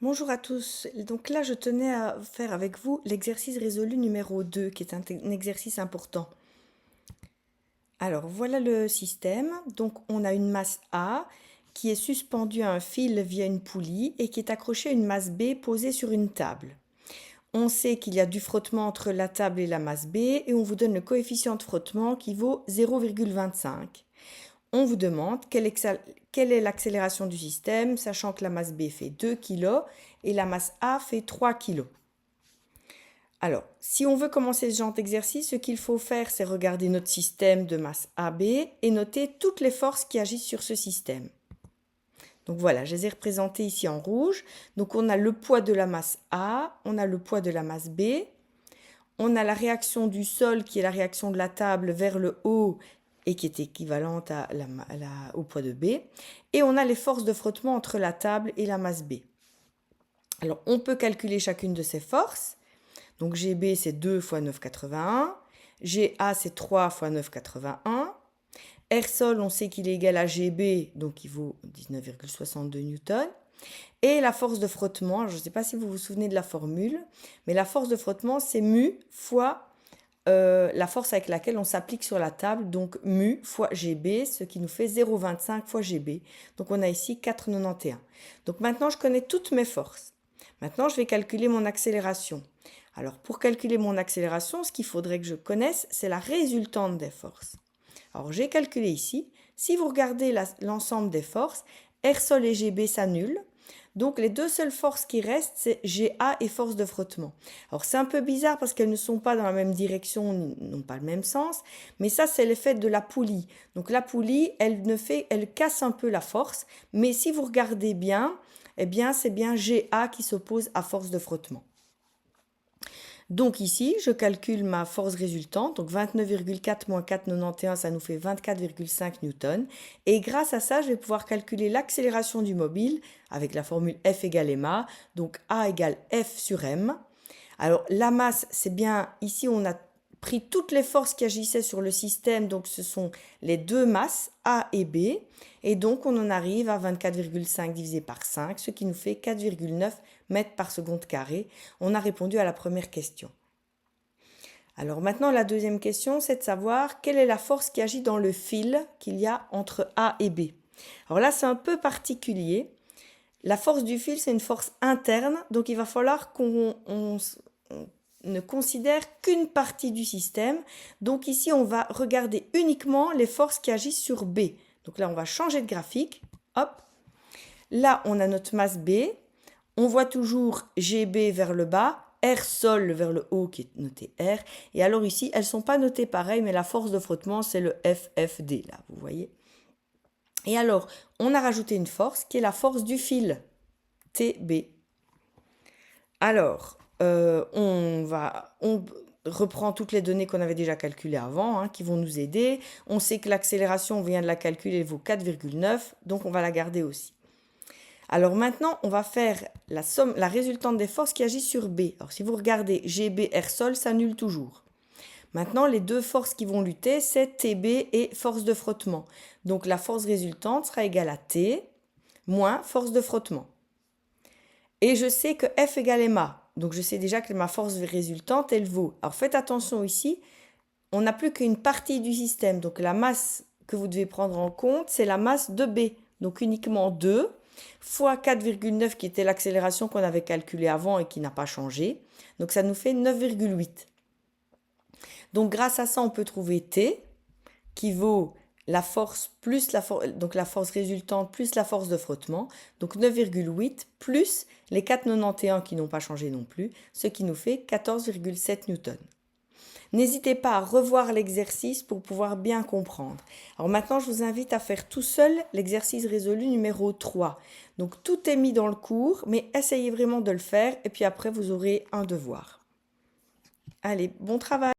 Bonjour à tous. Donc là, je tenais à faire avec vous l'exercice résolu numéro 2, qui est un exercice important. Alors, voilà le système. Donc, on a une masse A qui est suspendue à un fil via une poulie et qui est accrochée à une masse B posée sur une table. On sait qu'il y a du frottement entre la table et la masse B et on vous donne le coefficient de frottement qui vaut 0,25. On vous demande quelle est l'accélération du système, sachant que la masse B fait 2 kg et la masse A fait 3 kg. Alors, si on veut commencer ce genre d'exercice, ce qu'il faut faire, c'est regarder notre système de masse AB et noter toutes les forces qui agissent sur ce système. Donc voilà, je les ai représentées ici en rouge. Donc on a le poids de la masse A, on a le poids de la masse B, on a la réaction du sol qui est la réaction de la table vers le haut et qui est équivalente au poids de B. Et on a les forces de frottement entre la table et la masse B. Alors, on peut calculer chacune de ces forces. Donc, GB, c'est 2 fois 9,81. GA, c'est 3 fois 9,81. R sol, on sait qu'il est égal à GB, donc il vaut 19,62 newtons. Et la force de frottement, je ne sais pas si vous vous souvenez de la formule, mais la force de frottement, c'est mu fois la force avec laquelle on s'applique sur la table, donc mu fois GB, ce qui nous fait 0,25 fois GB. Donc on a ici 4,91. Donc maintenant, je connais toutes mes forces. Maintenant, je vais calculer mon accélération. Alors pour calculer mon accélération, ce qu'il faudrait que je connaisse, c'est la résultante des forces. Alors j'ai calculé ici. Si vous regardez l'ensemble des forces, R sol et GB s'annulent. Donc les deux seules forces qui restent, c'est GA et force de frottement. Alors c'est un peu bizarre parce qu'elles ne sont pas dans la même direction, n'ont pas le même sens, mais ça c'est l'effet de la poulie. Donc la poulie, elle casse un peu la force, mais si vous regardez bien, eh bien c'est bien GA qui s'oppose à force de frottement. Donc ici, je calcule ma force résultante, donc 29,4 moins 4,91, ça nous fait 24,5 newtons. Et grâce à ça, je vais pouvoir calculer l'accélération du mobile avec la formule F égale ma, donc A égale F sur M. Alors la masse, c'est bien, ici on a pris toutes les forces qui agissaient sur le système, donc ce sont les deux masses A et B, et donc on en arrive à 24,5 divisé par 5, ce qui nous fait 4,9 mètres par seconde carré. On a répondu à la première question. Alors maintenant, la deuxième question, c'est de savoir quelle est la force qui agit dans le fil qu'il y a entre A et B. Alors là, c'est un peu particulier. La force du fil, c'est une force interne, donc il va falloir qu'on ne considère qu'une partie du système. Donc ici, on va regarder uniquement les forces qui agissent sur B. Donc là, on va changer de graphique. Hop. Là, on a notre masse B. On voit toujours GB vers le bas, R sol vers le haut qui est noté R. Et alors ici, elles ne sont pas notées pareil, mais la force de frottement, c'est le FFD, là, vous voyez. Et alors, on a rajouté une force qui est la force du fil, TB. Alors, on reprend toutes les données qu'on avait déjà calculées avant, hein, qui vont nous aider. On sait que l'accélération, on vient de la calculer, elle vaut 4,9, donc on va la garder aussi. Alors maintenant, on va faire la résultante des forces qui agissent sur B. Alors si vous regardez GB, R sol, s'annule toujours. Maintenant, les deux forces qui vont lutter, c'est TB et force de frottement. Donc la force résultante sera égale à T moins force de frottement. Et je sais que F égale ma. Donc je sais déjà que ma force résultante, elle vaut. Alors faites attention ici, on n'a plus qu'une partie du système. Donc la masse que vous devez prendre en compte, c'est la masse de B. Donc uniquement 2 fois 4,9 qui était l'accélération qu'on avait calculée avant et qui n'a pas changé. Donc ça nous fait 9,8. Donc grâce à ça, on peut trouver T qui vaut la force plus donc la force résultante plus la force de frottement, donc 9,8 plus les 4,91 qui n'ont pas changé non plus, ce qui nous fait 14,7 newtons. N'hésitez pas à revoir l'exercice pour pouvoir bien comprendre. Alors maintenant, je vous invite à faire tout seul l'exercice résolu numéro 3. Donc tout est mis dans le cours, mais essayez vraiment de le faire et puis après, vous aurez un devoir. Allez, bon travail!